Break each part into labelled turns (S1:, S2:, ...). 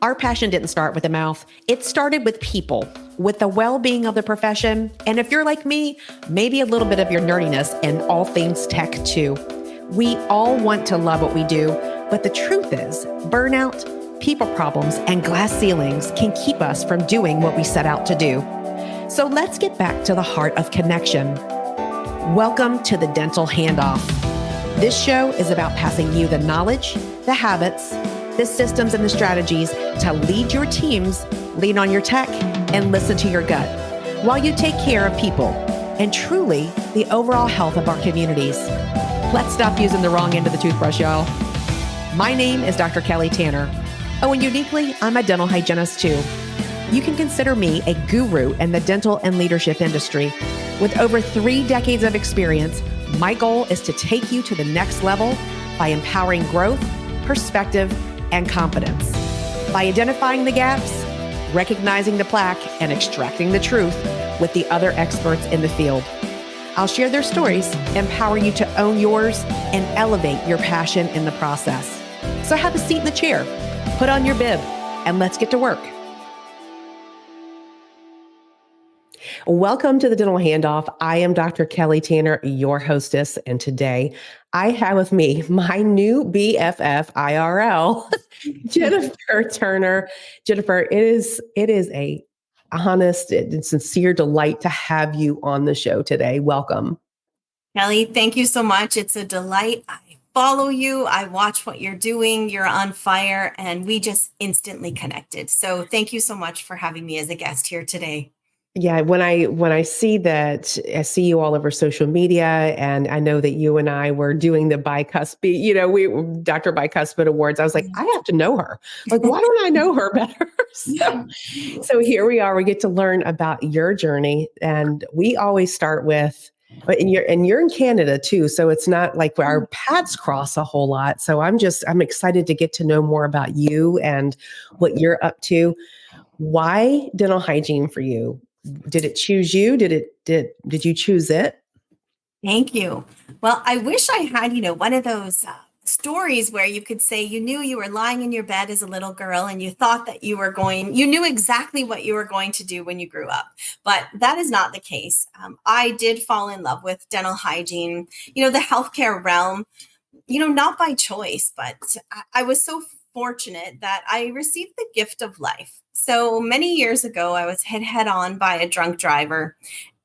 S1: Our passion didn't start with the mouth. It started with people, with the well-being of the profession. And if you're like me, maybe a little bit of your nerdiness and all things tech too. We all want to love what we do, but the truth is burnout, people problems, and glass ceilings can keep us from doing what we set out to do. So let's get back to the heart of connection. Welcome to the Dental Handoff. This show is about passing you the knowledge, the habits, the systems, and the strategies to lead your teams, lean on your tech, and listen to your gut while you take care of people and truly the overall health of our communities. Let's stop using the wrong end of the toothbrush, y'all. My name is Dr. Kelly Tanner. Oh, and uniquely, I'm a dental hygienist too. You can consider me a guru in the dental and leadership industry. With over 3 decades of experience, my goal is to take you to the next level by empowering growth, perspective, and confidence. By identifying the gaps, recognizing the plaque, and extracting the truth with the other experts in the field. I'll share their stories, empower you to own yours, and elevate your passion in the process. So have a seat in the chair, put on your bib, and let's get to work. Welcome to the Dental Handoff. I am Dr. Kelly Tanner, your hostess, and today I have with me my new BFF IRL, Jennifer Turner. Jennifer, it is a honest and sincere delight to have you on the show today. Welcome.
S2: Kelly, thank you so much. It's a delight. I follow you. I watch what you're doing. You're on fire, and we just instantly connected. So thank you so much for having me as a guest here today.
S1: Yeah, when I see that, I see you all over social media, and I know that you and I were doing the Bicuspid, we Dr. Bicuspid Awards. I was like, I have to know her. Like, why don't I know her better? So here we are. We get to learn about your journey, and we always start with, and you're in Canada too, so it's not like our paths cross a whole lot. So I'm excited to get to know more about you and what you're up to. Why dental hygiene for you? Did it choose you? Did you choose it?
S2: Thank you. Well, I wish I had, one of those stories where you could say you knew you were lying in your bed as a little girl and you thought that you knew exactly what you were going to do when you grew up. But that is not the case. I did fall in love with dental hygiene, the healthcare realm, not by choice, but I was so fortunate that I received the gift of life. So many years ago, I was hit head on by a drunk driver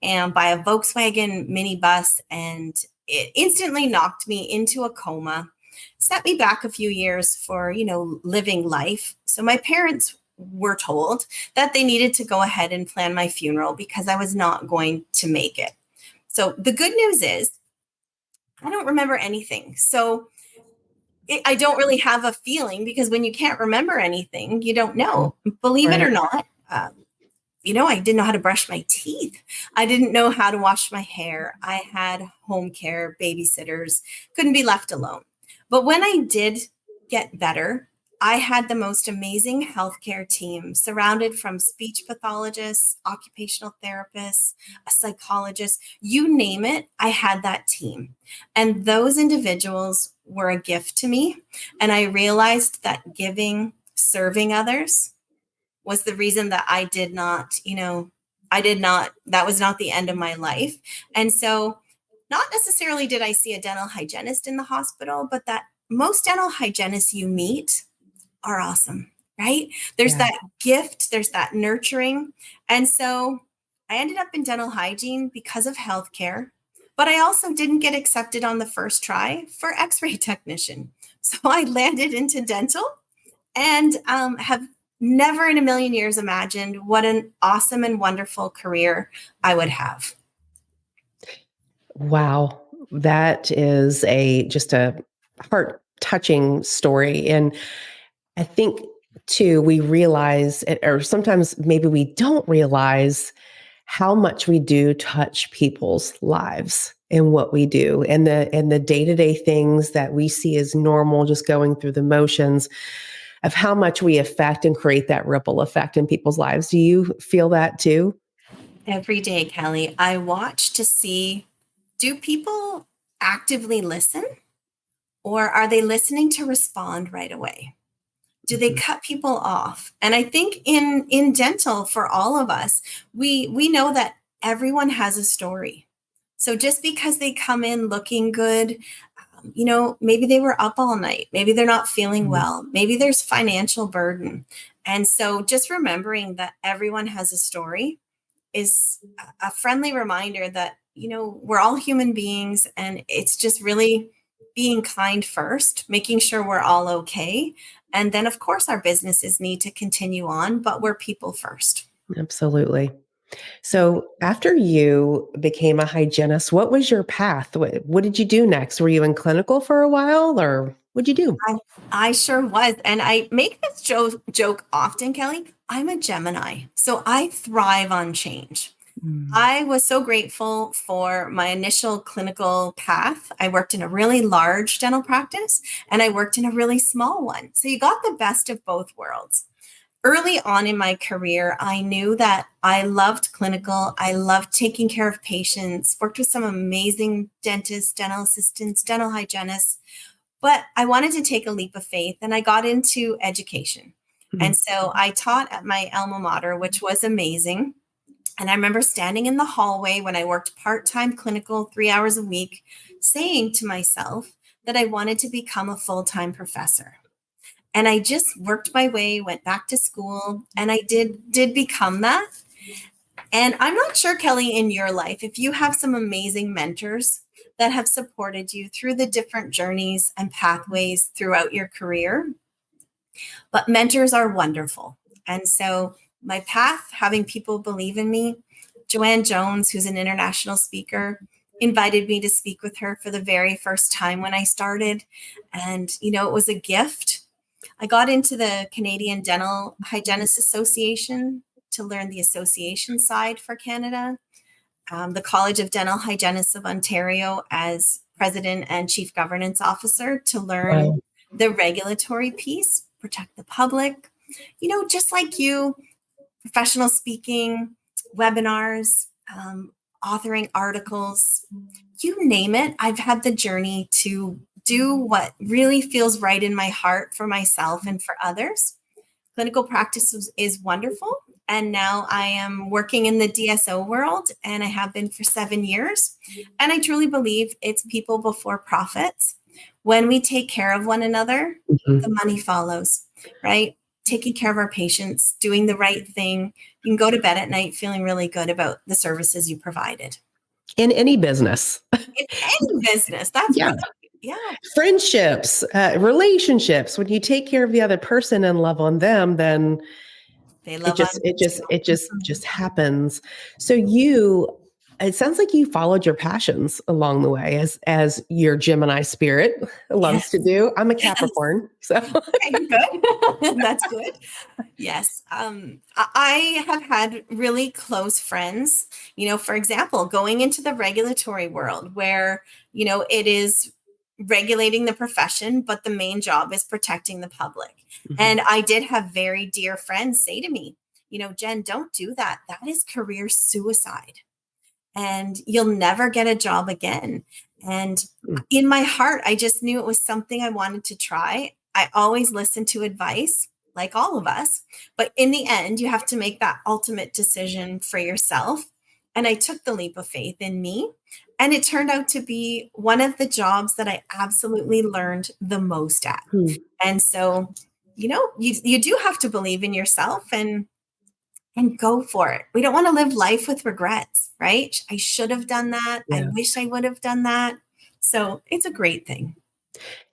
S2: and by a Volkswagen minibus, and it instantly knocked me into a coma, set me back a few years for, living life. So my parents were told that they needed to go ahead and plan my funeral because I was not going to make it. So the good news is I don't remember anything. So I don't really have a feeling, because when you can't remember anything, you don't know. Believe it or not, I didn't know how to brush my teeth. I didn't know how to wash my hair. I had home care, babysitters, couldn't be left alone. But when I did get better, I had the most amazing healthcare team surrounded from speech pathologists, occupational therapists, a psychologist, you name it, I had that team. And those individuals were a gift to me. And I realized that serving others was the reason that that was not the end of my life. And so not necessarily did I see a dental hygienist in the hospital, but that most dental hygienists you meet are awesome, right? There's that gift, there's that nurturing. And so I ended up in dental hygiene because of healthcare, but I also didn't get accepted on the first try for x-ray technician. So I landed into dental and have never in a million years imagined what an awesome and wonderful career I would have.
S1: Wow. That is just a heart-touching story. And I think too, we realize, or sometimes maybe we don't realize how much we do touch people's lives in what we do, and the day-to-day things that we see as normal, just going through the motions of how much we affect and create that ripple effect in people's lives. Do you feel that too?
S2: Every day, Kelly, I watch to see, do people actively listen, or are they listening to respond right away? Do they cut people off? And I think in dental, for all of us, we know that everyone has a story. So just because they come in looking good, maybe they were up all night, maybe they're not feeling well, maybe there's financial burden. And so just remembering that everyone has a story is a friendly reminder that, we're all human beings, and it's just really being kind first, making sure we're all okay. And then, of course, our businesses need to continue on, but we're people first.
S1: Absolutely. So after you became a hygienist, what was your path? What did you do next? Were you in clinical for a while, or what'd you do?
S2: I sure was. And I make this joke often, Kelly. I'm a Gemini, so I thrive on change.
S1: Mm.
S2: I was so grateful for my initial clinical path. I worked in a really large dental practice and I worked in a really small one. So you got the best of both worlds. Early on in my career, I knew that I loved clinical. I loved taking care of patients, worked with some amazing dentists, dental assistants, dental hygienists, but I wanted to take a leap of faith and I got into education.
S1: Mm.
S2: And so I taught at my alma mater, which was amazing. And I remember standing in the hallway when I worked part-time clinical 3 hours a week, saying to myself that I wanted to become a full-time professor. And I just worked my way, went back to school, and I did become that. And I'm not sure, Kelly, in your life, if you have some amazing mentors that have supported you through the different journeys and pathways throughout your career, but mentors are wonderful. And so my path, having people believe in me, Joanne Jones, who's an international speaker, invited me to speak with her for the very first time when I started. And, it was a gift. I got into the Canadian Dental Hygienists Association to learn the association side for Canada, the College of Dental Hygienists of Ontario as president and chief governance officer to learn
S1: Wow.
S2: the regulatory piece, protect the public, just like you, professional speaking, webinars, authoring articles, you name it. I've had the journey to do what really feels right in my heart for myself and for others. Clinical practice is wonderful. And now I am working in the DSO world, and I have been for 7 years. And I truly believe it's people before profits. When we take care of one another, the money follows, right? Taking care of our patients, doing the right thing. You can go to bed at night feeling really good about the services you provided.
S1: In any business.
S2: In any business, that's
S1: Yeah.
S2: right. Yeah.
S1: Friendships, relationships. When you take care of the other person and love on them, then
S2: They
S1: it
S2: love
S1: just it just
S2: unconditional.
S1: it just happens. So it sounds like you followed your passions along the way, as your Gemini spirit loves to
S2: Yes.
S1: do. I'm a
S2: Yes.
S1: Capricorn, so
S2: Okay, good. That's good. Yes. I have had really close friends, for example, going into the regulatory world where, it is regulating the profession, but the main job is protecting the public. And I did have very dear friends say to me, Jen, don't do that. That is career suicide. And you'll never get a job again. And in my heart, I just knew it was something I wanted to try. I always listen to advice, like all of us. But in the end, you have to make that ultimate decision for yourself. And I took the leap of faith in me. And it turned out to be one of the jobs that I absolutely learned the most at. And so, you do have to believe in yourself and go for it. We don't want to live life with regrets, right? I should have done that. I
S1: Yeah.
S2: wish I would have done that. So it's a great thing.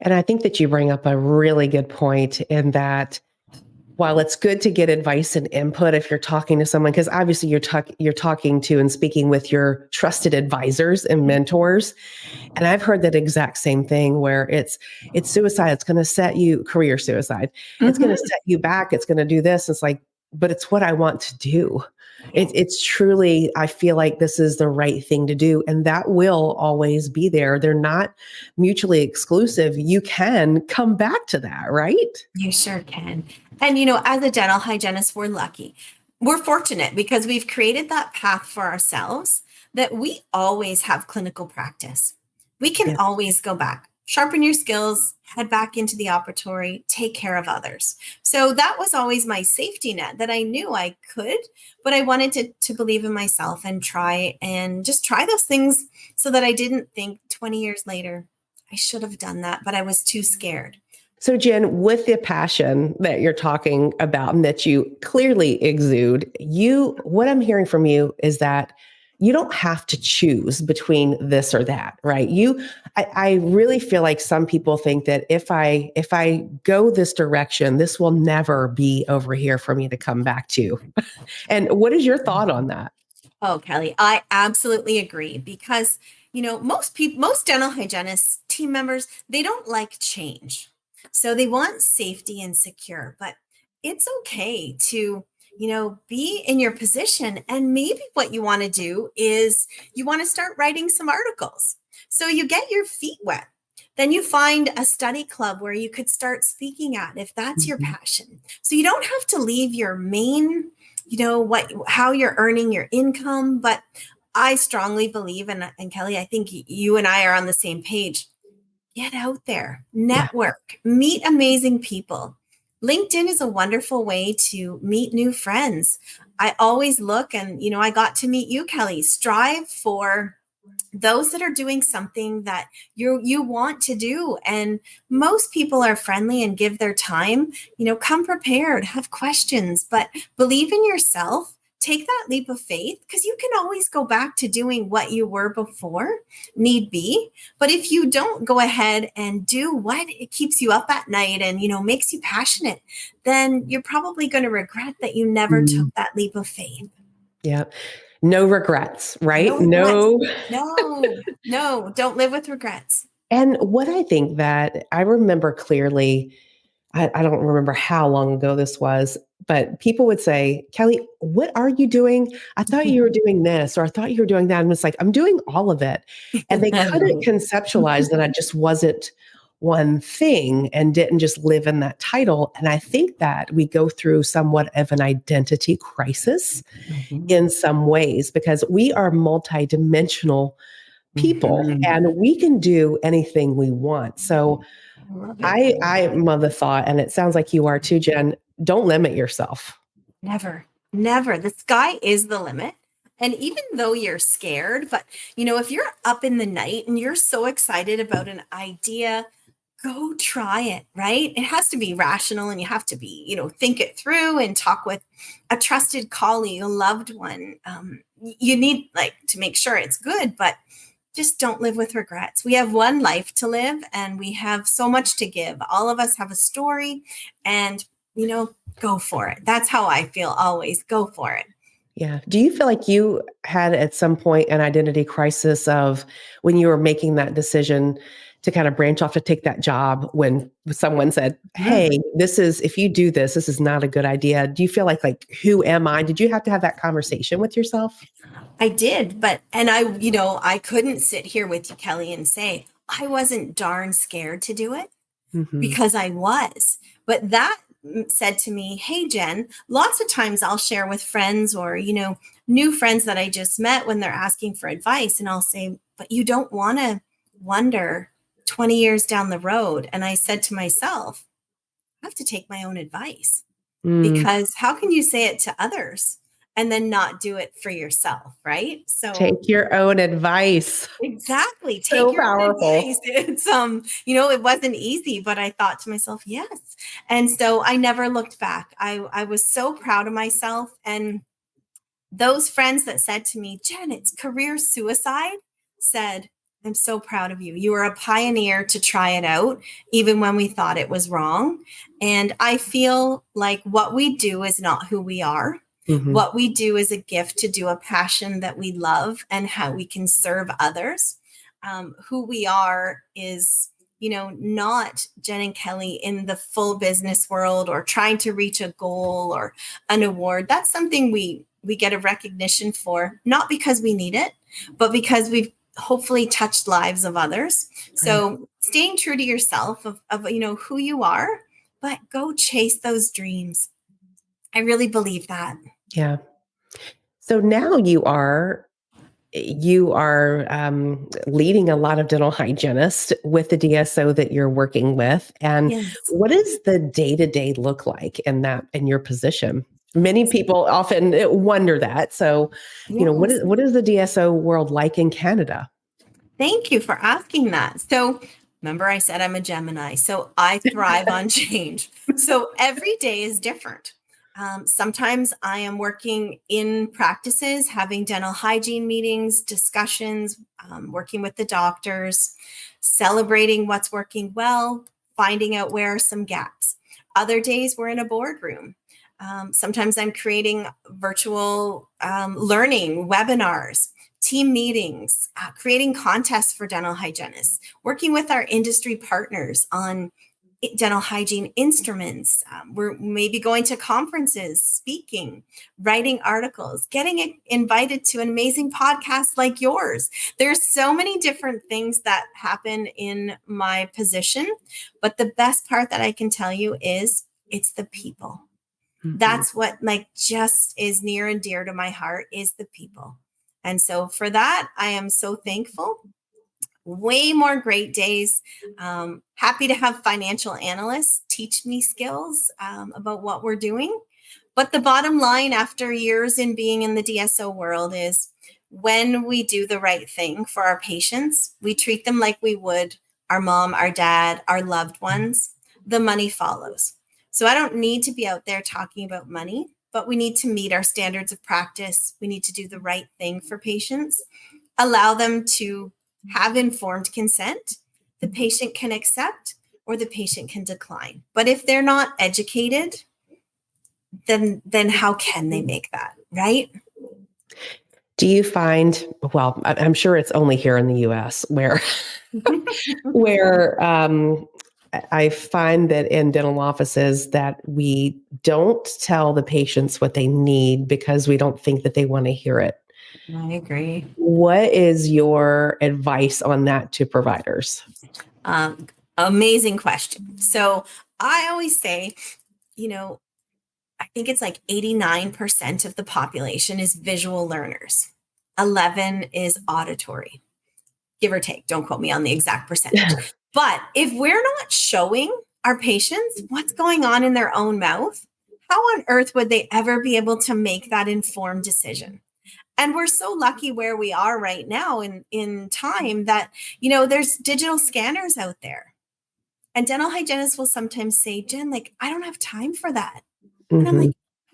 S1: And I think that you bring up a really good point in that while it's good to get advice and input if you're talking to someone, because obviously you're talking to and speaking with your trusted advisors and mentors. And I've heard that exact same thing where it's suicide. It's going to set you career suicide. It's going to set you back. It's going to do this. It's like, but it's what I want to do. It's truly, I feel like this is the right thing to do. And that will always be there. They're not mutually exclusive. You can come back to that, right?
S2: You sure can. And, as a dental hygienist, we're lucky. We're fortunate because we've created that path for ourselves that we always have clinical practice. We can
S1: Yeah.
S2: always go back. sharpen your skills, head back into the operatory, take care of others. So that was always my safety net, that I knew I could, but I wanted to believe in myself and just try those things, so that I didn't think 20 years later, I should have done that, but I was too scared.
S1: So, Jen, with the passion that you're talking about and that you clearly exude, what I'm hearing from you is that you don't have to choose between this or that, right? I really feel like some people think that if I go this direction, this will never be over here for me to come back to. And what is your thought on that?
S2: Oh, Kelly, I absolutely agree, because, most people, most dental hygienists, team members, they don't like change. So they want safety and secure, but it's okay to, be in your position. And maybe what you want to do is you want to start writing some articles. So you get your feet wet. Then you find a study club where you could start speaking at, if that's your passion. So you don't have to leave your main, how you're earning your income. But I strongly believe, and Kelly, I think you and I are on the same page. Get out there,
S1: Yeah.
S2: network, meet amazing people. LinkedIn is a wonderful way to meet new friends. I always look, and I got to meet you, Kelly. Strive for those that are doing something that you want to do, and most people are friendly and give their time. Come prepared, have questions, but believe in yourself. Take that leap of faith, because you can always go back to doing what you were before, need be. But if you don't go ahead and do what it keeps you up at night and makes you passionate, then you're probably going to regret that you never took that leap of faith.
S1: Yeah. No regrets, right?
S2: No regrets.
S1: No.
S2: No, don't live with regrets.
S1: And what I think that I remember clearly, I don't remember how long ago this was, but people would say, Kelly, what are you doing? I thought you were doing this, or I thought you were doing that. And it's like, I'm doing all of it. And they couldn't conceptualize that I just wasn't one thing and didn't just live in that title. And I think that we go through somewhat of an identity crisis in some ways, because we are multidimensional people and we can do anything we want. So
S2: Love it.
S1: I love the thought, and it sounds like you are too, Jen. Don't limit yourself.
S2: Never, never. The sky is the limit. And even though you're scared, but if you're up in the night and you're so excited about an idea, go try it, right? It has to be rational, and you have to be, think it through and talk with a trusted colleague, a loved one. You need to make sure it's good, but just don't live with regrets. We have one life to live, and we have so much to give. All of us have a story, and, go for it. That's how I feel always. Go for it.
S1: Yeah. Do you feel like you had at some point an identity crisis of when you were making that decision to kind of branch off to take that job, when someone said, hey, if you do this, this is not a good idea. Do you feel like, who am I? Did you have to have that conversation with yourself?
S2: I did, and I couldn't sit here with you, Kelly, and say I wasn't darn scared to do it, because I was. But that said to me, hey, Jen, lots of times I'll share with friends or, new friends that I just met when they're asking for advice. And I'll say, but you don't want to wonder 20 years down the road. And I said to myself, I have to take my own advice, because how can you say it to others and then not do it for yourself, right? So
S1: take your own advice.
S2: Exactly. Take
S1: So
S2: your own
S1: powerful.
S2: advice. It's it wasn't easy, but I thought to myself, yes. And so I never looked back. I was so proud of myself. And those friends that said to me, Jen, it's career suicide, said, I'm so proud of you. You were a pioneer to try it out, even when we thought it was wrong. And I feel like what we do is not who we are. What we do is a gift to do a passion that we love and how we can serve others. Who we are is, not Jen and Kelly in the full business world or trying to reach a goal or an award. That's something we get a recognition for, not because we need it, but because we've hopefully touched lives of others. So staying true to yourself of who you are, but go chase those dreams. I really believe that.
S1: Yeah. So now you are you are leading a lot of dental hygienists with the DSO that you're working with. And
S2: Yes.
S1: what does the day-to-day look like in your position? Many people often wonder that. So,
S2: Yes.
S1: what is the DSO world like in Canada?
S2: Thank you for asking that. So, remember, I said I'm a Gemini, so I thrive on change. So, every day is different. Sometimes I am working in practices, having dental hygiene meetings, discussions, working with the doctors, celebrating what's working well, finding out where are some gaps. Other days we're in a boardroom. Sometimes I'm creating virtual learning webinars, team meetings, creating contests for dental hygienists, working with our industry partners on dental hygiene instruments. We're maybe going to conferences, speaking, writing articles, getting invited to an amazing podcast like yours. There's so many different things that happen in my position, but the best part that I can tell you is it's the people. That's what just is near and dear to my heart is the people. And so for that, I am so thankful. Way more great days. Happy to have financial analysts teach me skills about what we're doing. But the bottom line after years in being in the DSO world is when we do the right thing for our patients, we treat them like we would our mom, our dad, our loved ones, the money follows. So I don't need to be out there talking about money, but we need to meet our standards of practice. We need to do the right thing for patients, allow them to have informed consent. The patient can accept or the patient can decline. But if they're not educated, then how can they make that, right?
S1: Do you find, well, I'm sure it's only here in the US where I find that in dental offices that we don't tell the patients what they need because we don't think that they want to hear it.
S2: I agree.
S1: What is your advice on that to providers?
S2: Amazing question. So I always say, I think it's like 89% of the population is visual learners. 11 is auditory, give or take. Don't quote me on the exact percentage. But if we're not showing our patients what's going on in their own mouth, how on earth would they ever be able to make that informed decision? And we're so lucky where we are right now in time that, there's digital scanners out there. And dental hygienists will sometimes say, Jen, I don't have time for that. And I'm like,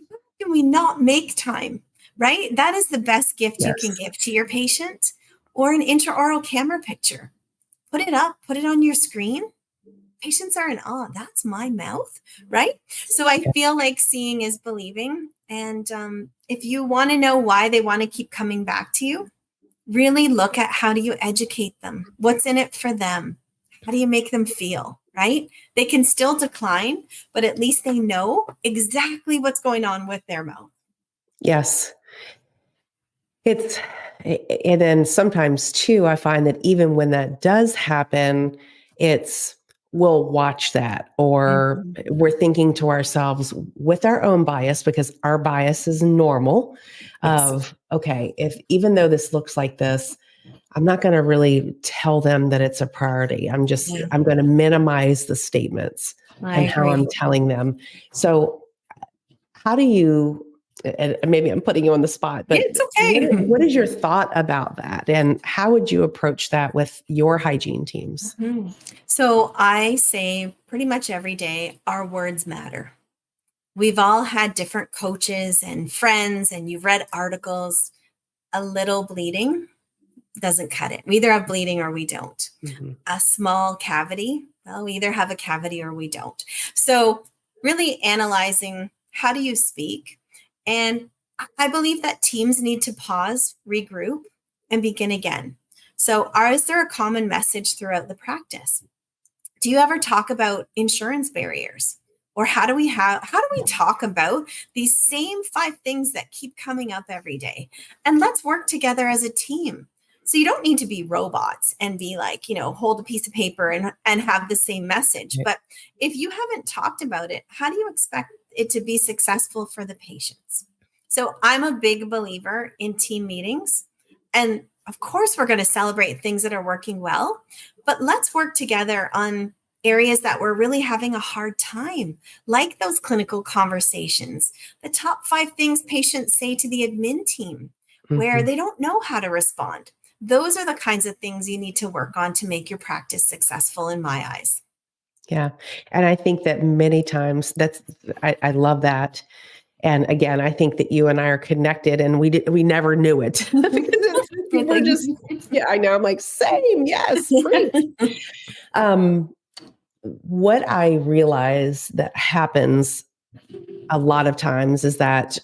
S2: how can we not make time, right? That is the best gift you can give to your patient, or an intraoral camera picture. Put it up, put it on your screen. Patients are in awe. That's my mouth, right? So I feel like seeing is believing. And if you want to know why they want to keep coming back to you, really look at how do you educate them? What's in it for them? How do you make them feel, right? They can still decline, but at least they know exactly what's going on with their mouth.
S1: Yes. And then sometimes too, I find that even when that does happen, we'll watch that, or we're thinking to ourselves with our own bias, because our bias is normal of, okay, even though this looks like this, I'm not going to really tell them that it's a priority. I'm going to minimize the statements how I'm telling them. So how do you, and maybe I'm putting you on the spot, but
S2: it's okay.
S1: What is your thought about that? And how would you approach that with your hygiene teams?
S2: So I say pretty much every day, our words matter. We've all had different coaches and friends, and you've read articles. A little bleeding doesn't cut it. We either have bleeding or we don't. A small cavity, well, we either have a cavity or we don't. So really analyzing, how do you speak? And I believe that teams need to pause, regroup, and begin again. So is there a common message throughout the practice? Do you ever talk about insurance barriers? Or how do we talk about these same 5 things that keep coming up every day? And let's work together as a team. So you don't need to be robots and be like, hold a piece of paper and have the same message. Right. But if you haven't talked about it, how do you expect it to be successful for the patients? So I'm a big believer in team meetings. And of course, we're going to celebrate things that are working well, but let's work together on areas that we're really having a hard time, like those clinical conversations, the top 5 things patients say to the admin team, where they don't know how to respond. Those are the kinds of things you need to work on to make your practice successful in my eyes.
S1: Yeah. And I think that many times I love that. And again, I think that you and I are connected and we never knew it because we're just, yeah, I know. I'm like, same. Yes. Great. What I realize that happens a lot of times is that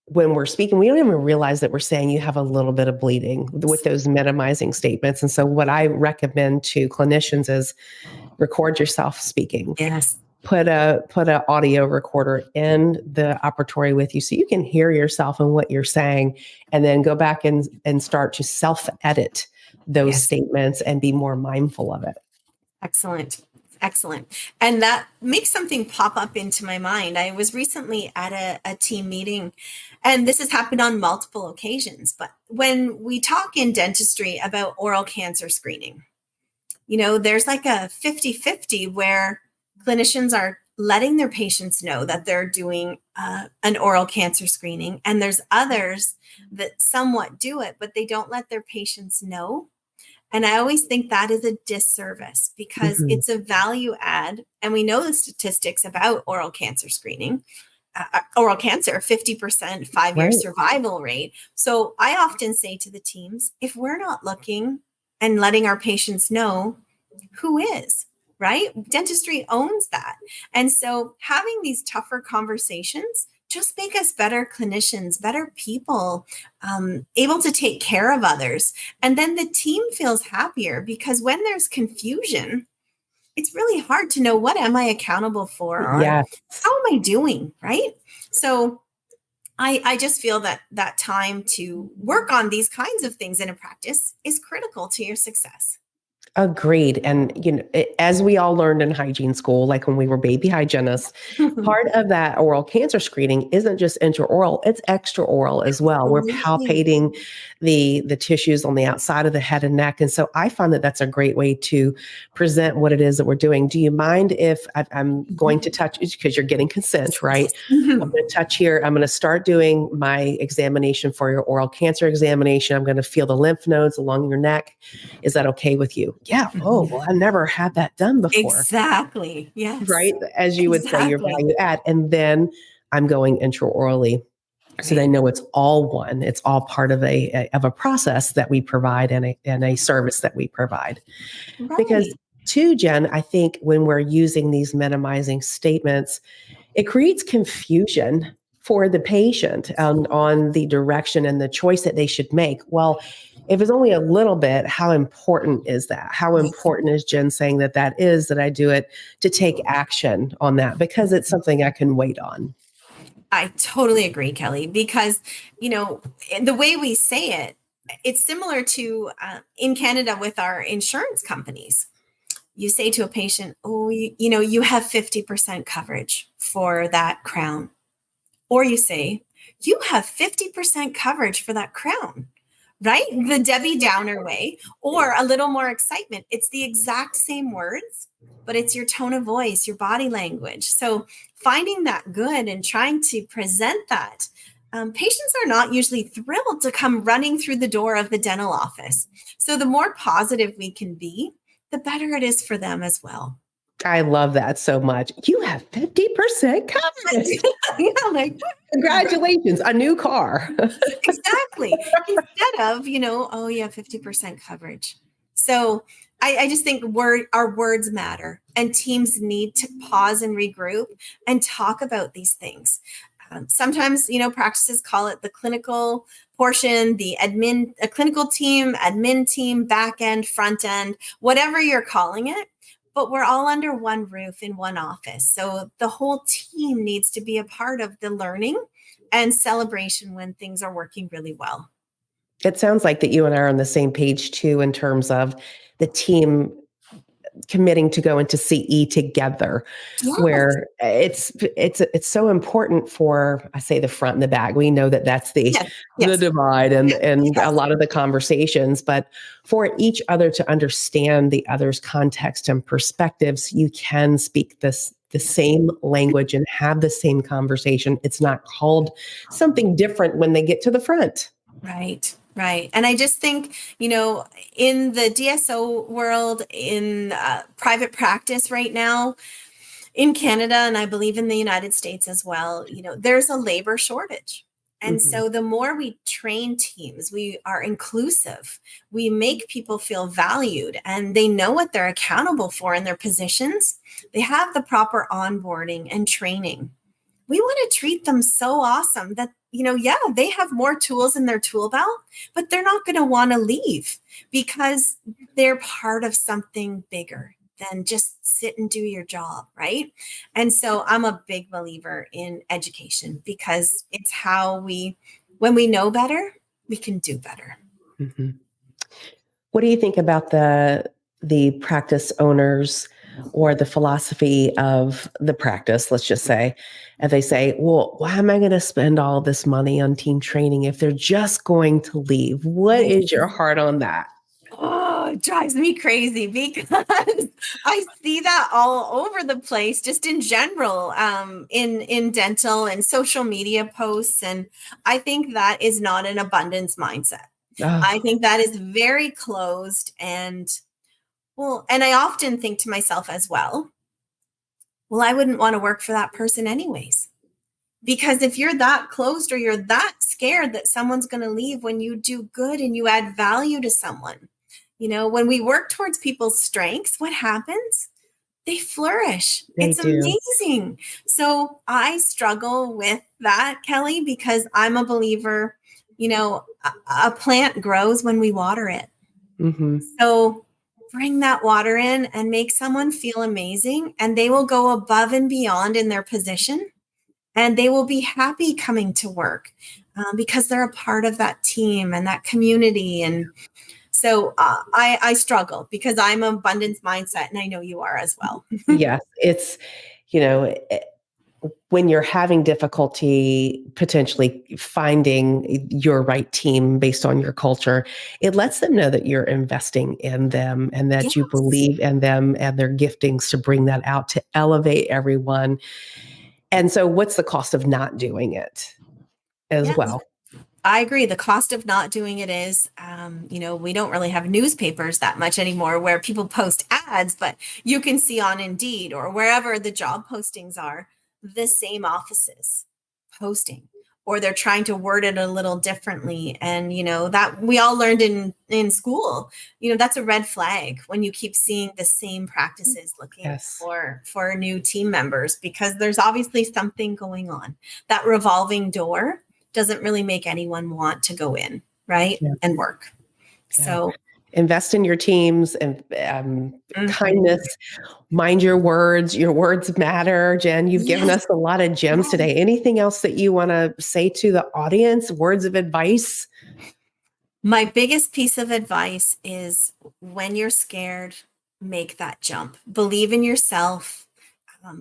S1: when we're speaking, we don't even realize that we're saying you have a little bit of bleeding with those minimizing statements. And so what I recommend to clinicians is record yourself speaking.
S2: Yes.
S1: Put a audio recorder in the operatory with you so you can hear yourself and what you're saying, and then go back and start to self-edit those statements and be more mindful of it.
S2: Excellent. Excellent. And that makes something pop up into my mind. I was recently at a team meeting, and this has happened on multiple occasions. But when we talk in dentistry about oral cancer screening, there's like a 50-50 where clinicians are letting their patients know that they're doing an oral cancer screening. And there's others that somewhat do it, but they don't let their patients know. And I always think that is a disservice because it's a value add. And we know the statistics about oral cancer screening, oral cancer, 50% 5-year survival rate. So I often say to the teams, if we're not looking and letting our patients know, who is, right? Dentistry owns that. And so having these tougher conversations just make us better clinicians, better people, able to take care of others. And then the team feels happier because when there's confusion, it's really hard to know what am I accountable for or how am I doing, right? So I just feel that time to work on these kinds of things in a practice is critical to your success.
S1: Agreed. And, as we all learned in hygiene school, like when we were baby hygienists, part of that oral cancer screening isn't just intraoral, it's extraoral as well. We're palpating the tissues on the outside of the head and neck. And so I find that that's a great way to present what it is that we're doing. Do you mind if I'm going to touch, because you're getting consent, right? I'm going to touch here. I'm going to start doing my examination for your oral cancer examination. I'm going to feel the lymph nodes along your neck. Is that okay with you? Yeah. Oh, well, I never had that done before.
S2: Exactly. Yes.
S1: Right. As you would say, your value add. And then I'm going intraorally. So they know it's all one. It's all part of a process that we provide and a service that we provide. Right. Because too, Jen, I think when we're using these minimizing statements, it creates confusion for the patient on the direction and the choice that they should make. Well, if it's only a little bit, how important is that? How important is Jen saying that I do it to take action on that because it's something I can wait on?
S2: I totally agree, Kelly, because, the way we say it, it's similar to in Canada with our insurance companies. You say to a patient, oh, you have 50% coverage for that crown. Or you say, you have 50% coverage for that crown, right? The Debbie Downer way, or a little more excitement. It's the exact same words, but it's your tone of voice, your body language. So finding that good and trying to present that. Patients are not usually thrilled to come running through the door of the dental office. So the more positive we can be, the better it is for them as well.
S1: I love that so much. You have 50% coverage. Congratulations, a new car.
S2: Exactly. Instead of, oh, you have 50% coverage. So I just think our words matter, and teams need to pause and regroup and talk about these things. Sometimes, practices call it the clinical portion, the a clinical team, admin team, back end, front end, whatever you're calling it. But we're all under one roof in one office. So the whole team needs to be a part of the learning and celebration when things are working really well.
S1: It sounds like that you and I are on the same page too, in terms of the team committing to go into CE together,
S2: Yes.
S1: where it's so important for, I say, the front and the back. We know that that's the
S2: Yes.
S1: the
S2: Yes.
S1: divide and a
S2: Yes.
S1: lot of the conversations, but for each other to understand the other's context and perspectives, you can speak the same language and have the same conversation. It's not called something different when they get to the front.
S2: Right, right. And I just think, in the DSO world, in private practice right now in Canada, and I believe in the United States as well, there's a labor shortage. And
S1: Mhm.
S2: so the more we train teams, we are inclusive, we make people feel valued and they know what they're accountable for in their positions. They have the proper onboarding and training. We want to treat them so awesome that, yeah, they have more tools in their tool belt, but they're not going to want to leave because they're part of something bigger than just sit and do your job, right? And so I'm a big believer in education because it's how when we know better, we can do better.
S1: Mhm. What do you think about the practice owners or the philosophy of the practice, let's just say, and they say, well, why am I going to spend all this money on team training if they're just going to leave? What
S2: Right.
S1: is your heart on that?
S2: Oh, it drives me crazy because I see that all over the place, just in general, in dental and social media posts, and I think that is not an abundance mindset. I
S1: Oh,
S2: think that is very closed, and well, and I often think to myself as well, I wouldn't want to work for that person anyways. Because if you're that closed or you're that scared that someone's going to leave when you do good and you add value to someone, when we work towards people's strengths, what happens? They flourish.
S1: they
S2: It's
S1: do.
S2: amazing. So I struggle with that, Kelly, because I'm a believer, a plant grows when we water it.
S1: Hmm.
S2: So bring that water in and make someone feel amazing, and they will go above and beyond in their position and they will be happy coming to work because they're a part of that team and that community. And so I struggle because I'm abundance mindset, and I know you are as well.
S1: Yes, it's, you know, when you're having difficulty potentially finding your right team based on your culture, it lets them know that you're investing in them and that you
S2: Yes.
S1: believe in them and their giftings to bring that out to elevate everyone. And so, what's the cost of not doing it as
S2: Yes.
S1: well?
S2: I agree. The cost of not doing it is, we don't really have newspapers that much anymore where people post ads, but you can see on Indeed or wherever the job postings are, the same offices posting, or they're trying to word it a little differently. And, that we all learned in school, that's a red flag when you keep seeing the same practices looking
S1: Yes.
S2: for new team members, because there's obviously something going on. That revolving door doesn't really make anyone want to go in, right?
S1: Yeah.
S2: And work.
S1: Yeah.
S2: So,
S1: Invest in your teams and
S2: mhm.
S1: kindness. Mind your words. Your words matter. Jen, you've given
S2: Yes,
S1: us a lot of gems
S2: yes.
S1: today. Anything else that you want to say to the audience? Words of advice?
S2: My biggest piece of advice is when you're scared, make that jump. Believe in yourself.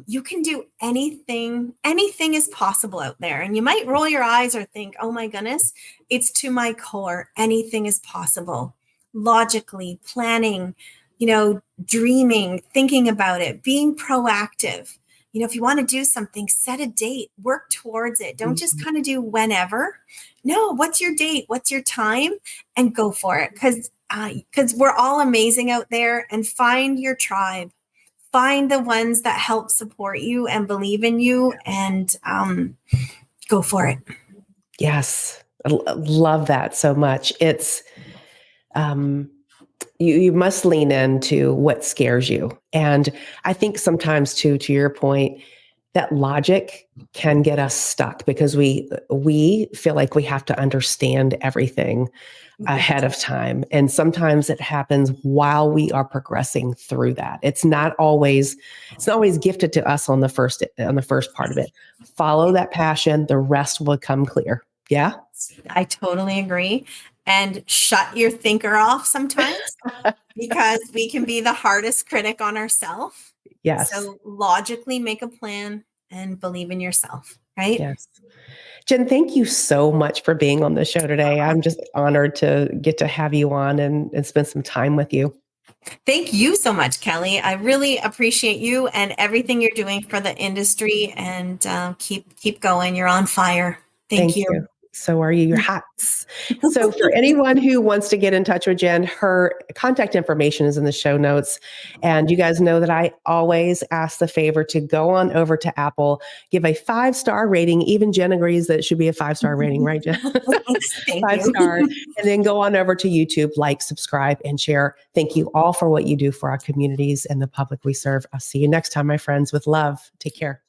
S2: You can do anything. Anything is possible out there. And you might roll your eyes or think, oh my goodness, it's to my core. Anything is possible. Logically, planning, dreaming, thinking about it, being proactive. If you want to do something, set a date, work towards it. Don't just
S1: Mhm.
S2: kind of do whenever. No, what's your date? What's your time? And go for it. Because we're all amazing out there, and find your tribe, find the ones that help support you and believe in you, and go for it.
S1: Yes. Love that so much. It's um, you must lean into what scares you. And I think sometimes too, to your point, that logic can get us stuck because we feel like we have to understand everything ahead
S2: Yes.
S1: of time. And sometimes it happens while we are progressing through that. It's not always gifted to us on the first part of it. Follow that passion, the rest will come clear. Yeah.
S2: I totally agree. and shut your thinker off sometimes because we can be the hardest critic on ourselves.
S1: Yes.
S2: So logically make a plan and believe in yourself, right?
S1: Yes. Jen, thank you so much for being on the show today. I'm just honored to get to have you on and spend some time with you.
S2: Thank you so much, Kelly. I really appreciate you and everything you're doing for the industry, and keep going. You're on fire. Thank you.
S1: So are you. Your hats. So for anyone who wants to get in touch with Jen, her contact information is in the show notes. And you guys know that I always ask the favor to go on over to Apple, give a 5-star rating. Even Jen agrees that it should be a 5-star rating, right, Jen?
S2: Thank
S1: 5-star.
S2: you.
S1: And then go on over to YouTube, like, subscribe, and share. Thank you all for what you do for our communities and the public we serve. I'll see you next time, my friends, with love. Take care.